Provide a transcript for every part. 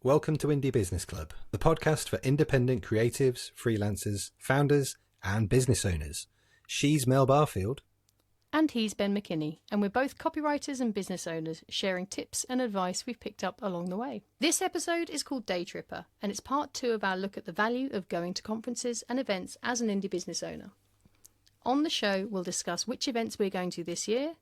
welcome to Indie Business Club, the podcast for independent creatives, freelancers, founders, and business owners. She's Mel Barfield. And he's Ben McKinney, and we're both copywriters and business owners sharing tips and advice we've picked up along the way. This episode is called Daytripper, and it's part 2 of our look at the value of going to conferences and events as an indie business owner. On the show, we'll discuss which events we're going to this year,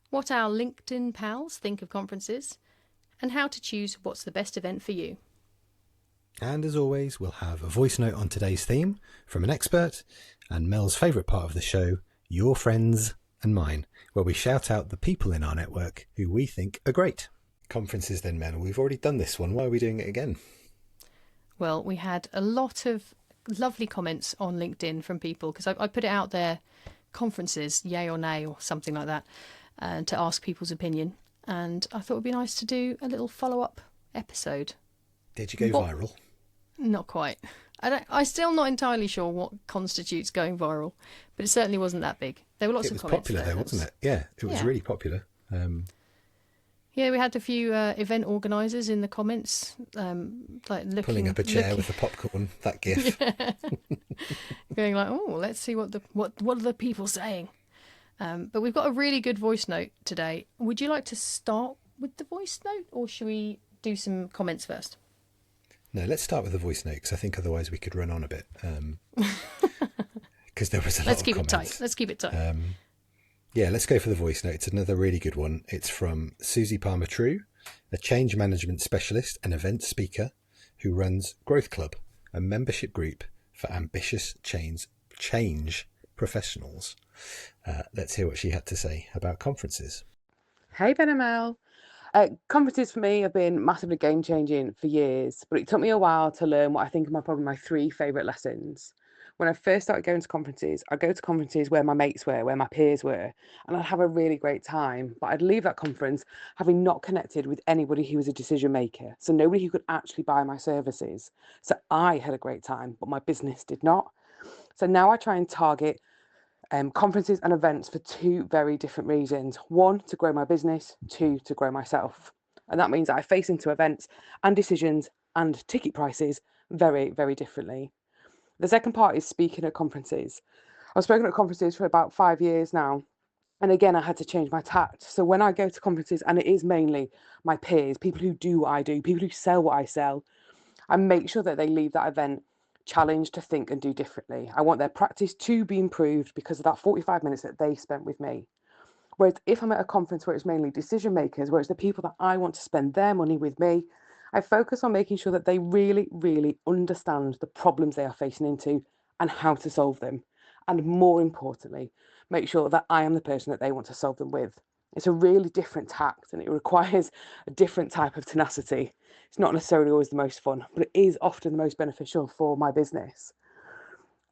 what our LinkedIn pals think of conferences, and how to choose what's the best event for you. And as always, we'll have a voice note on today's theme from an expert, and Mel's favourite part of the show, your friends and mine, where we shout out the people in our network who we think are great. Conferences then, Mel. We've already done this one. Why are we doing it again? Well, we had a lot of lovely comments on LinkedIn from people, because I put it out there, conferences, yay or nay, or something like that, to ask people's opinion. And I thought it would be nice to do a little follow-up episode. Did you go viral? Not quite. I'm still not entirely sure what constitutes going viral, but it certainly wasn't that big. There were lots of comments. It was popular though, wasn't it? Yeah, it was really popular. Yeah, we had a few event organisers in the comments, like pulling up a chair with the popcorn. That gif. Yeah. Going like, oh, let's see what are the people saying. But we've got a really good voice note today. Would you like to start with the voice note, or should we do some comments first? No, let's start with the voice note, because I think otherwise we could run on a bit. Because there was a lot of comments. Let's keep it tight. Yeah, let's go for the voice note. It's another really good one. It's from Susie Palmer-Trew, a change management specialist and event speaker who runs Growth Club, a membership group for ambitious change professionals. Let's hear what she had to say about conferences. Hey, Ben and Mel. Conferences for me have been massively game-changing for years, but it took me a while to learn what I think are probably my 3 favourite lessons. When I first started going to conferences, I'd go to conferences where my mates were, where my peers were, and I'd have a really great time, but I'd leave that conference having not connected with anybody who was a decision maker, so nobody who could actually buy my services. So I had a great time, but my business did not. So now I try and target conferences and events for 2 very different reasons. 1, to grow my business, 2, to grow myself. And that means that I face into events and decisions and ticket prices very, very differently. The second part is speaking at conferences. I've spoken at conferences for about 5 years now. And again, I had to change my tact. So when I go to conferences, and it is mainly my peers, people who do what I do, people who sell what I sell, I make sure that they leave that event challenged to think and do differently. I want their practice to be improved because of that 45 minutes that they spent with me. Whereas if I'm at a conference where it's mainly decision makers, where it's the people that I want to spend their money with me, I focus on making sure that they really, really understand the problems they are facing into and how to solve them. And more importantly, make sure that I am the person that they want to solve them with. It's a really different tact, and it requires a different type of tenacity. It's not necessarily always the most fun, but it is often the most beneficial for my business.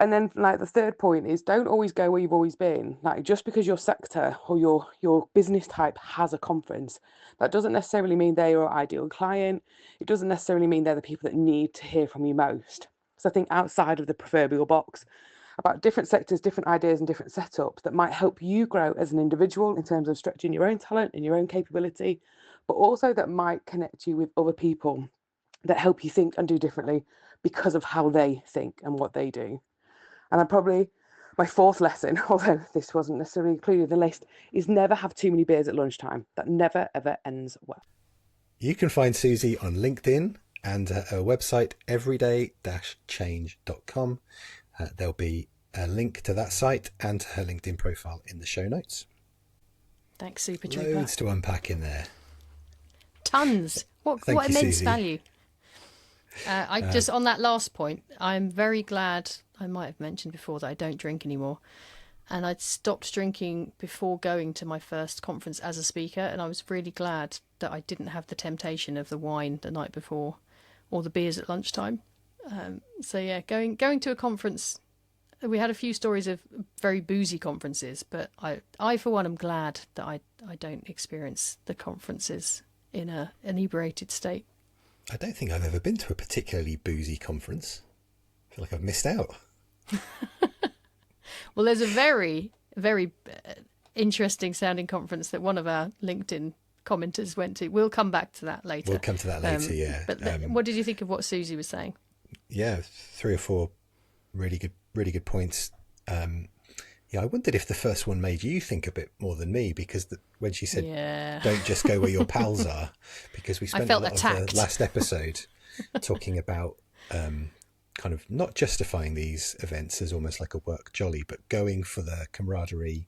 And then like the third point is, don't always go where you've always been. Like just because your sector or your business type has a conference, that doesn't necessarily mean they're your ideal client. It doesn't necessarily mean they're the people that need to hear from you most. So I think outside of the proverbial box, about different sectors, different ideas and different setups that might help you grow as an individual in terms of stretching your own talent and your own capability, but also that might connect you with other people that help you think and do differently because of how they think and what they do. And my 4th lesson, although this wasn't necessarily included in the list, is never have too many beers at lunchtime. That never, ever ends well. You can find Susie on LinkedIn and her website, everyday-change.com. There'll be a link to that site and to her LinkedIn profile in the show notes. Thanks, Super Trooper. Loads to unpack in there. Tons. What immense Susie. Value. Just on that last point, I'm very glad, I might have mentioned before that I don't drink anymore. And I'd stopped drinking before going to my first conference as a speaker. And I was really glad that I didn't have the temptation of the wine the night before or the beers at lunchtime. So yeah, going to a conference, we had a few stories of very boozy conferences, but I for one am glad that I don't experience the conferences in a inebriated state. I don't think I've ever been to a particularly boozy conference. I feel like I've missed out. Well, there's a very, very interesting sounding conference that one of our LinkedIn commenters went to. We'll come back to that later. We'll come to that later, yeah. But what did you think of what Susie was saying? Yeah, 3 or 4 really good points. I wondered if the first one made you think a bit more than me, because when she said, don't just go where your pals are, because we spent a lot of the last episode talking about kind of not justifying these events as almost like a work jolly, but going for the camaraderie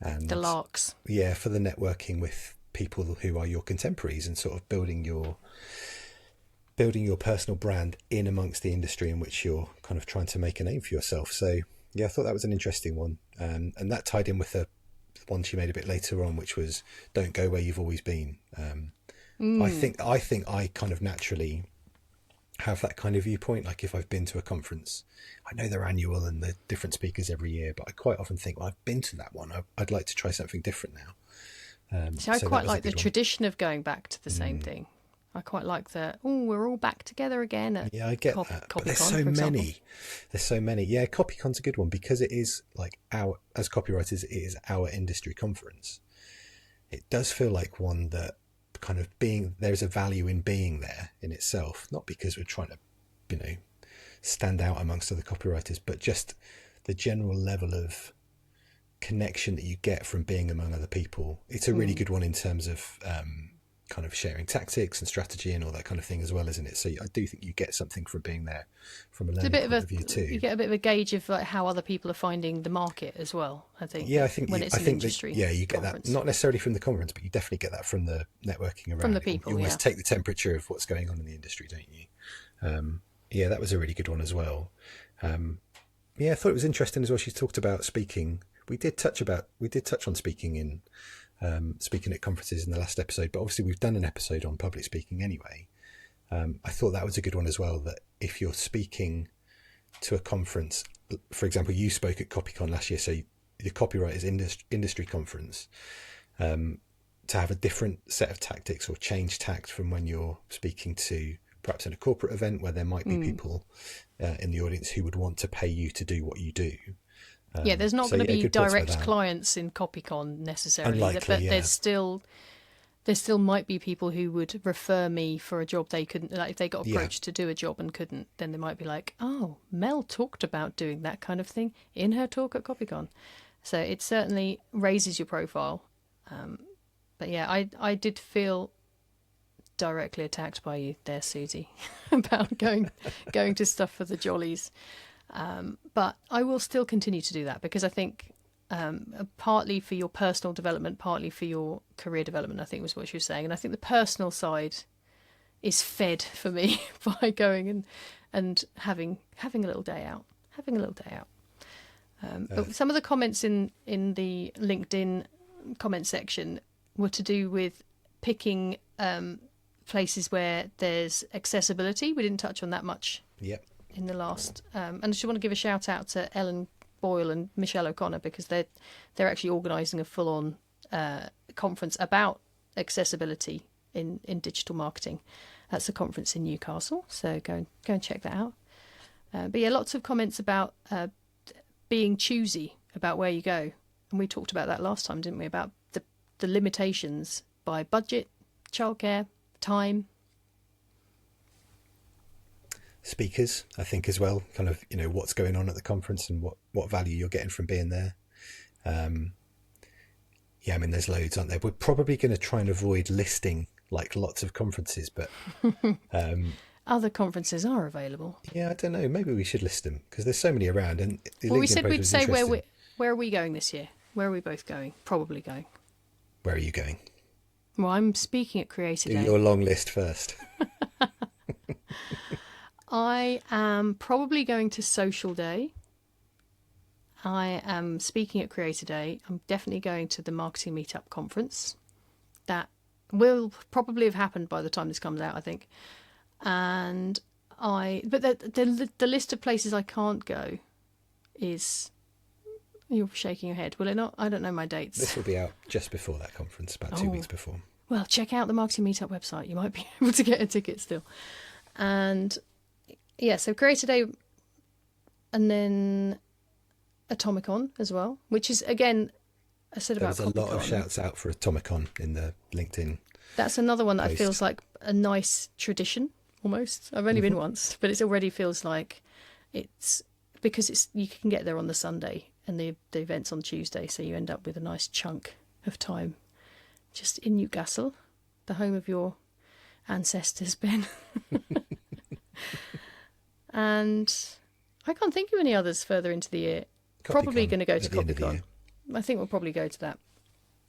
and the larks. Yeah, for the networking with people who are your contemporaries and sort of building your personal brand in amongst the industry in which you're kind of trying to make a name for yourself. So yeah, I thought that was an interesting one. And that tied in with the one she made a bit later on, which was don't go where you've always been. I think I kind of naturally have that kind of viewpoint. Like if I've been to a conference, I know they're annual and they're different speakers every year, but I quite often think, well, I've been to that one. I'd like to try something different now. So I quite like the tradition of going back to the same thing. I quite like we're all back together again. I get that. But there's so many. There's so many. Yeah, CopyCon's a good one because it is like as copywriters, it is our industry conference. It does feel like one that kind of there's a value in being there in itself, not because we're trying to, stand out amongst other copywriters, but just the general level of connection that you get from being among other people. It's a really good one in terms of kind of sharing tactics and strategy and all that kind of thing as well, isn't it? So I do think you get something from being there from a learning point of view too. You get a bit of a gauge of like how other people are finding the market as well, I think. Yeah, I think when it's an industry you get conference. that not necessarily from the conference, but you definitely get that from the networking around. From the people, you almost take the temperature of what's going on in the industry, don't you? Yeah, that was a really good one as well. I thought it was interesting as well. She talked about speaking. We did touch on speaking in speaking at conferences in the last episode, but obviously we've done an episode on public speaking anyway. I thought that was a good one as well, that if you're speaking to a conference, for example, you spoke at CopyCon last year, so the copywriters industry conference, to have a different set of tactics or change tact from when you're speaking to perhaps in a corporate event where there might be people in the audience who would want to pay you to do what you do. There's not going to be direct clients in CopyCon necessarily. Unlikely, but there still might be people who would refer me for a job they couldn't. Like if they got approached to do a job and couldn't, then they might be like, "Oh, Mel talked about doing that kind of thing in her talk at CopyCon." So it certainly raises your profile. But yeah, I did feel directly attacked by you there, Susie, about going to stuff for the jollies. But I will still continue to do that because I think partly for your personal development, partly for your career development, I think was what she was saying. And I think the personal side is fed for me by going and having a little day out. But some of the comments in the LinkedIn comment section were to do with picking places where there's accessibility. We didn't touch on that much. Yep. In the last, and I just want to give a shout out to Ellen Boyle and Michelle O'Connor because they're actually organising a full-on conference about accessibility in digital marketing. That's a conference in Newcastle, so go and check that out. But yeah, lots of comments about being choosy about where you go, and we talked about that last time, didn't we? About the limitations by budget, childcare, time. Speakers, I think as well, kind of, what's going on at the conference and what value you're getting from being there. There's loads, aren't there? We're probably going to try and avoid listing like lots of conferences, but other conferences are available. Yeah, I don't know. Maybe we should list them because there's so many around. And we said we'd say where are we going this year? Where are we both going? Probably going. Where are you going? Well, I'm speaking at Creator Day. Do your long list first. I am probably going to Social Day. I am speaking at Creator Day. I'm definitely going to the Marketing Meetup conference. That will probably have happened by the time this comes out, I think. But the list of places I can't go is... You're shaking your head. Will it not? I don't know my dates. This will be out just before that conference, about 2 weeks before. Well, check out the Marketing Meetup website. You might be able to get a ticket still. And yeah, so Creator Day and then Atomicon as well, which is, again, I said There about was a lot of Copycon. shouts out for Atomicon in the LinkedIn. That's another one that post. feels like a nice tradition, almost. I've only been once, but it already feels like it's because you can get there on the Sunday and the event's on Tuesday, so you end up with a nice chunk of time just in Newcastle, the home of your ancestors, Ben. And I can't think of any others further into the year. Probably going to go to Copycon. I think we'll probably go to that.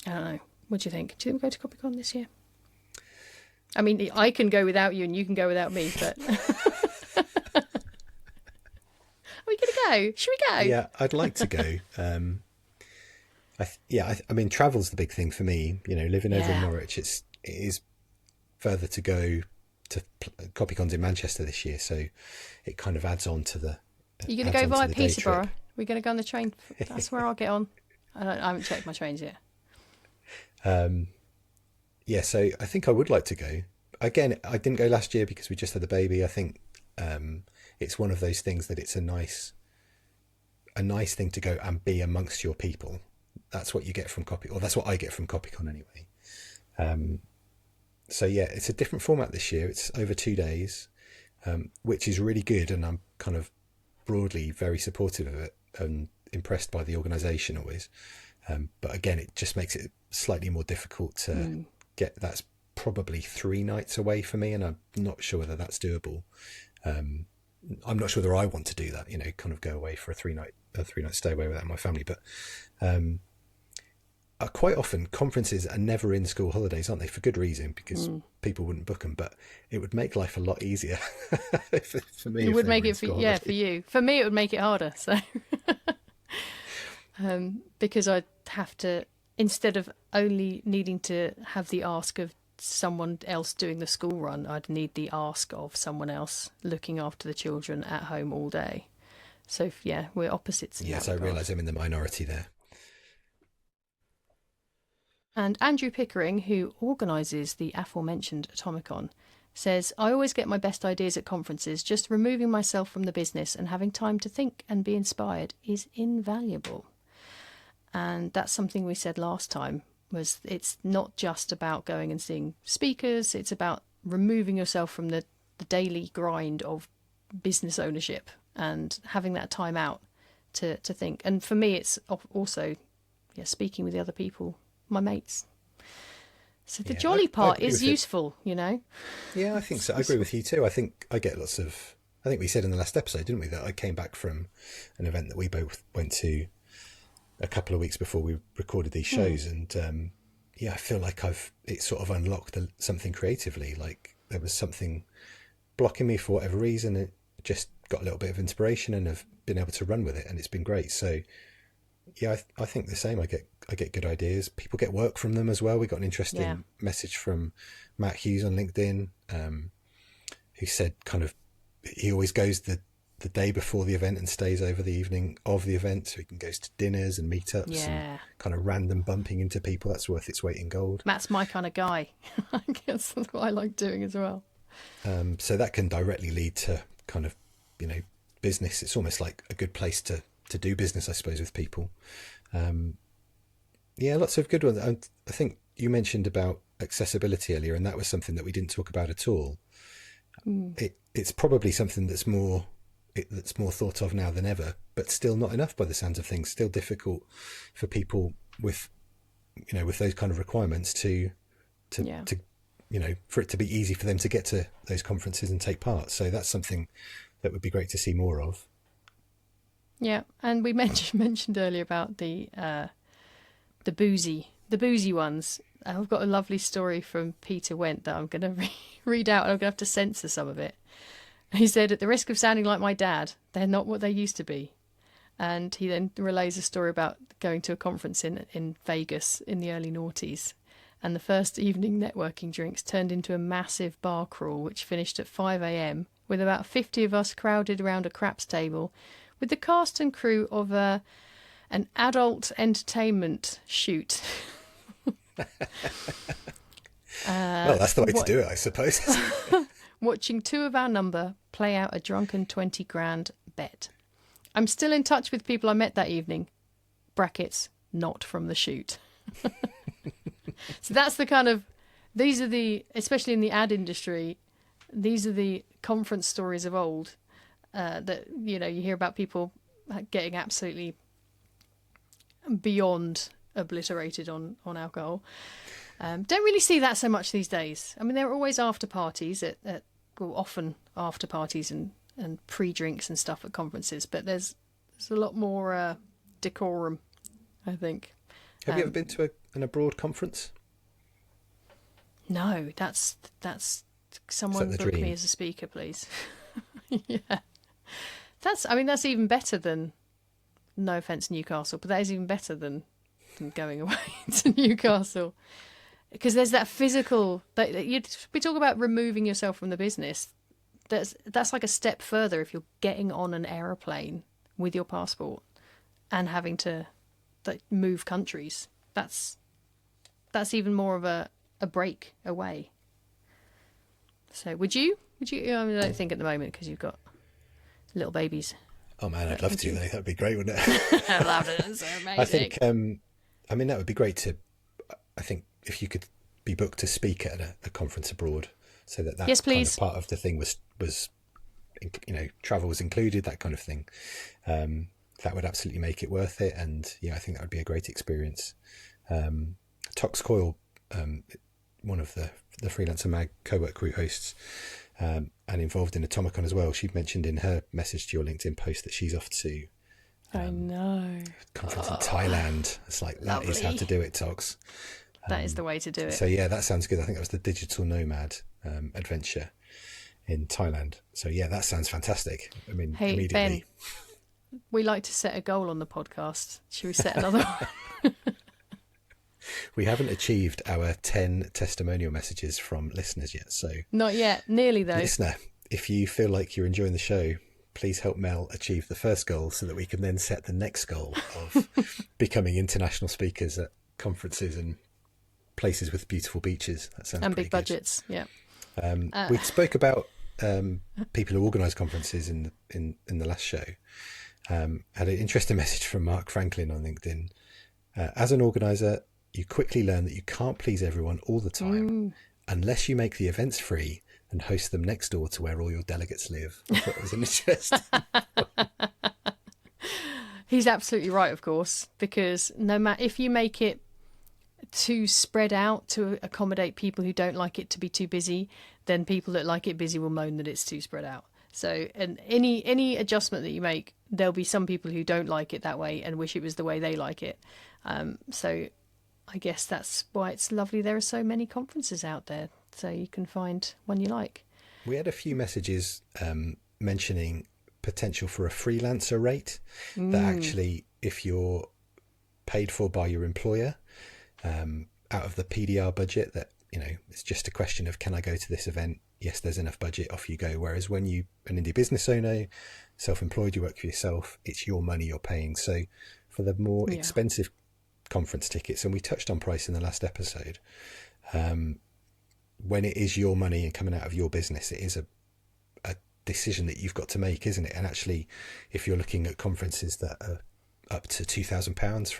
I don't know. What do you think? Do you think we'll go to Copycon this year? I mean, I can go without you and you can go without me, but... Are we going to go? Should we go? Yeah, I'd like to go. I mean, travel's the big thing for me. You know, living over in Norwich, it is further to go to Copycon's in Manchester this year, so it kind of adds on to the... You're going to go via Peterborough? We're going to go on the train? That's where I'll get on. I haven't checked my trains yet. Yeah, so I think I would like to go. Again, I didn't go last year because we just had the baby. I think it's one of those things that it's a nice thing to go and be amongst your people. That's what you get from or that's what I get from Copycon anyway. So yeah, it's a different format this year. It's over 2 days, which is really good, and I'm kind of broadly very supportive of it and impressed by the organisation always. But again, it just makes it slightly more difficult to get. That's probably 3 nights away for me, and I'm not sure whether that's doable. I'm not sure whether I want to do that, you know, kind of go away for a 3-night stay away without my family. But quite often conferences are never in school holidays, aren't they? For good reason, because people wouldn't book them. But it would make life a lot easier for me. It would make it for you. For me, it would make it harder. So because I'd have to, instead of only needing to have the ask of someone else doing the school run, I'd need the ask of someone else looking after the children at home all day. So yeah, we're opposites. Yes, I realise I'm in the minority there. And Andrew Pickering, who organises the aforementioned Atomicon, says, I always get my best ideas at conferences. Just removing myself from the business and having time to think and be inspired is invaluable. And that's something we said last time, was it's not just about going and seeing speakers. It's about removing yourself from the daily grind of business ownership and having that time out to think. And for me, it's also speaking with the other people, my mates. So the jolly part is useful, you know? Yeah, I think so. I agree with you too. I think I get lots of... I think we said in the last episode, didn't we, that I came back from an event that we both went to a couple of weeks before we recorded these shows. And I feel like it sort of unlocked something creatively. Like there was something blocking me for whatever reason. It just got a little bit of inspiration and have been able to run with it. And it's been great. So yeah, I think the same. I get good ideas. People get work from them as well. We got an interesting message from Matt Hughes on LinkedIn, who said kind of he always goes the day before the event and stays over the evening of the event, so he can go to dinners and meetups and kind of random bumping into people. That's worth its weight in gold. Matt's my kind of guy. I guess that's what I like doing as well. So that can directly lead to kind of, you know, business. It's almost like a good place to do business, I suppose, with people. Lots of good ones. I think you mentioned about accessibility earlier, and that was something that we didn't talk about at all. It's probably something that's more thought of now than ever, but still not enough by the sounds of things. Still difficult for people with those kind of requirements to for it to be easy for them to get to those conferences and take part. So that's something that would be great to see more of. Yeah, and we mentioned earlier about the boozy ones. I've got a lovely story from Peter Wendt that I'm going to read out, and I'm going to have to censor some of it. He said, at the risk of sounding like my dad, they're not what they used to be. And he then relays a story about going to a conference in Vegas in the early noughties. And the first evening networking drinks turned into a massive bar crawl, which finished at 5 a.m. with about 50 of us crowded around a craps table with the cast and crew of an adult entertainment shoot. Well, that's the way to do it, I suppose. Watching 2 of our number play out a drunken 20 grand bet. I'm still in touch with people I met that evening. Brackets, not from the shoot. So that's the kind of, these are the, especially in the ad industry, these are the conference stories of old that, you hear about people getting absolutely beyond obliterated on alcohol. Don't really see that so much these days. I mean, there are always after parties often after parties and pre-drinks and stuff at conferences, but there's a lot more decorum, I think. Have you ever been to an abroad conference? No, that's someone book dream? Me as a speaker, please. Yeah, that's even better than, no offence Newcastle, but that is even better than going away to Newcastle, because there's that physical. We talk about removing yourself from the business. That's like a step further if you're getting on an aeroplane with your passport and having to move countries. That's even more of a break away. So would you? I mean, I don't think at the moment because you've got little babies. Oh man, I'd love to. That'd be great, wouldn't it? I love it. It's so amazing. I think. I mean, that would be great to. I think if you could be booked to speak at a conference abroad, so that yes, kind of part of the thing was travel was included, that kind of thing. That would absolutely make it worth it, and yeah, I think that would be a great experience. Tox Coyle, one of the Freelancer Mag co-work crew hosts, and involved in Atomicon as well. She mentioned in her message to your LinkedIn post that she's off to I know conference in Thailand. It's like that lovely. Is how to do it, Tox. That is the way to do it. So yeah, that sounds good. I think that was the Digital Nomad adventure in Thailand. So yeah, that sounds fantastic. I mean, hey, immediately. Ben, we like to set a goal on the podcast. Should we set another one? We haven't achieved our 10 testimonial messages from listeners yet. So not yet. Nearly though. Listener, if you feel like you're enjoying the show, please help Mel achieve the first goal so that we can then set the next goal of becoming international speakers at conferences and places with beautiful beaches. That sounds and pretty big good. budgets. Yeah. We spoke about people who organise conferences in the last show. Had an interesting message from Mark Franklin on LinkedIn. As an organiser, you quickly learn that you can't please everyone all the time unless you make the events free and host them next door to where all your delegates live. I thought it was an interesting. He's absolutely right, of course, because no matter if you make it too spread out to accommodate people who don't like it to be too busy, then people that like it busy will moan that it's too spread out. So, and any adjustment that you make, there'll be some people who don't like it that way and wish it was the way they like it. So I guess that's why it's lovely there are so many conferences out there, so you can find one you like. We had a few messages mentioning potential for a freelancer rate that actually, if you're paid for by your employer out of the PDR budget, that it's just a question of, can I go to this event? Yes, there's enough budget, off you go. Whereas when you an indie business owner, self-employed, you work for yourself, it's your money you're paying. So for the more expensive conference tickets, and we touched on price in the last episode, when it is your money and coming out of your business, it is a decision that you've got to make, isn't it? And actually, if you're looking at conferences that are up to £2,000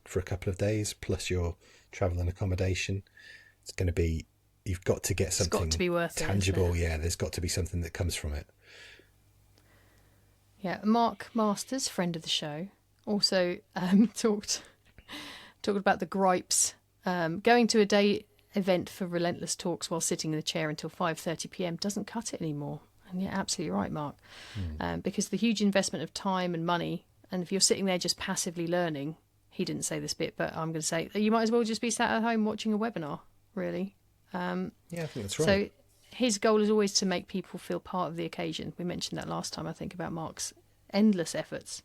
for a couple of days plus your travel and accommodation, it's going to be, you've got to get something, it's got to be worth tangible. It, yeah, there's got to be something that comes from it. Yeah, Mark Masters, friend of the show, also talked about the gripes. Going to a day event for relentless talks while sitting in the chair until 5:30 p.m. doesn't cut it anymore. And you're absolutely right, Mark. Because the huge investment of time and money, and if you're sitting there just passively learning, he didn't say this bit, but I'm going to say, you might as well just be sat at home watching a webinar, really. Yeah, I think that's right. So his goal is always to make people feel part of the occasion. We mentioned that last time, I think, about Mark's endless efforts.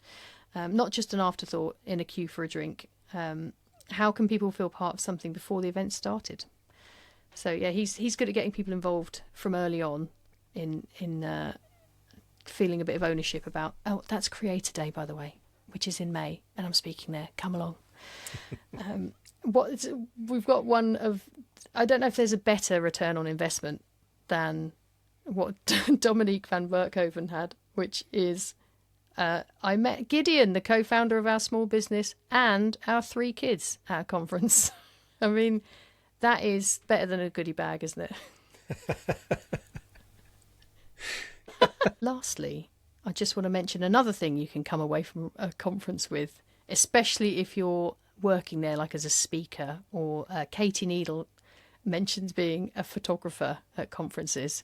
Not just an afterthought in a queue for a drink. How can people feel part of something before the event started? So yeah, he's good at getting people involved from early on in feeling a bit of ownership about, oh, that's Creator Day, by the way, which is in May, and I'm speaking there. Come along. We've got one of, I don't know if there's a better return on investment than what Dominique van Berkhoven had, which is I met Gideon, the co-founder of our small business, and our 3 kids at a conference. I mean, that is better than a goodie bag, isn't it? Lastly, I just want to mention another thing you can come away from a conference with, especially if you're working there like as a speaker, or Katie Needle mentions being a photographer at conferences,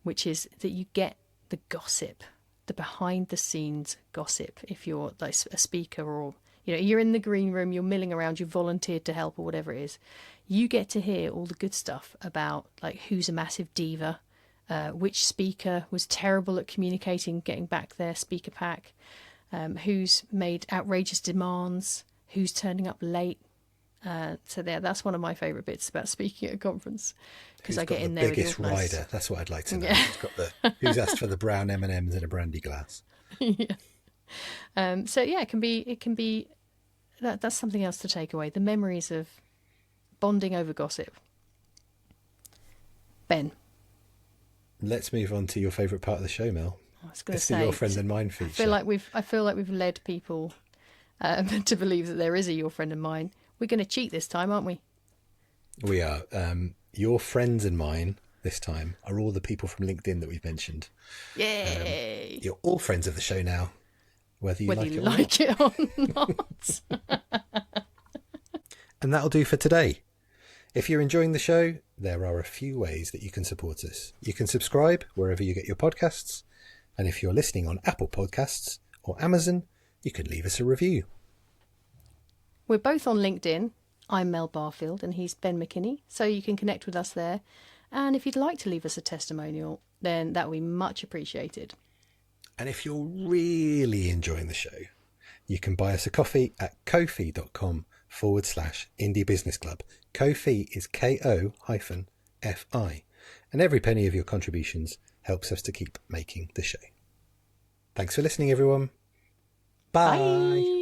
which is that you get the gossip, the behind the scenes gossip. If you're like a speaker, or you're in the green room, you're milling around, you volunteered to help or whatever it is, you get to hear all the good stuff about like who's a massive diva, which speaker was terrible at communicating, getting back their speaker pack, who's made outrageous demands, who's turning up late. So that's one of my favourite bits about speaking at a conference, because I get in there. Biggest rider. That's what I'd like to know. Yeah. Who's asked for the brown M&Ms in a brandy glass? Yeah. So yeah, it can be. That's something else to take away. The memories of bonding over gossip. Ben. Let's move on to your favourite part of the show, Mel. I was going to say, your friend and mine feature. I feel like we've led people to believe that there is a your friend and mine. We're going to cheat this time, aren't we? We are. Your friends and mine this time are all the people from LinkedIn that we've mentioned. Yay! You're all friends of the show now, whether you like it or not. And that'll do for today. If you're enjoying the show, there are a few ways that you can support us. You can subscribe wherever you get your podcasts. And if you're listening on Apple Podcasts or Amazon, you can leave us a review. We're both on LinkedIn. I'm Mel Barfield and he's Ben McKinney. So you can connect with us there. And if you'd like to leave us a testimonial, then that would be much appreciated. And if you're really enjoying the show, you can buy us a coffee at ko-fi.com/Indie Business Club. Ko-fi is KO-FI. And every penny of your contributions helps us to keep making the show. Thanks for listening, everyone. Bye.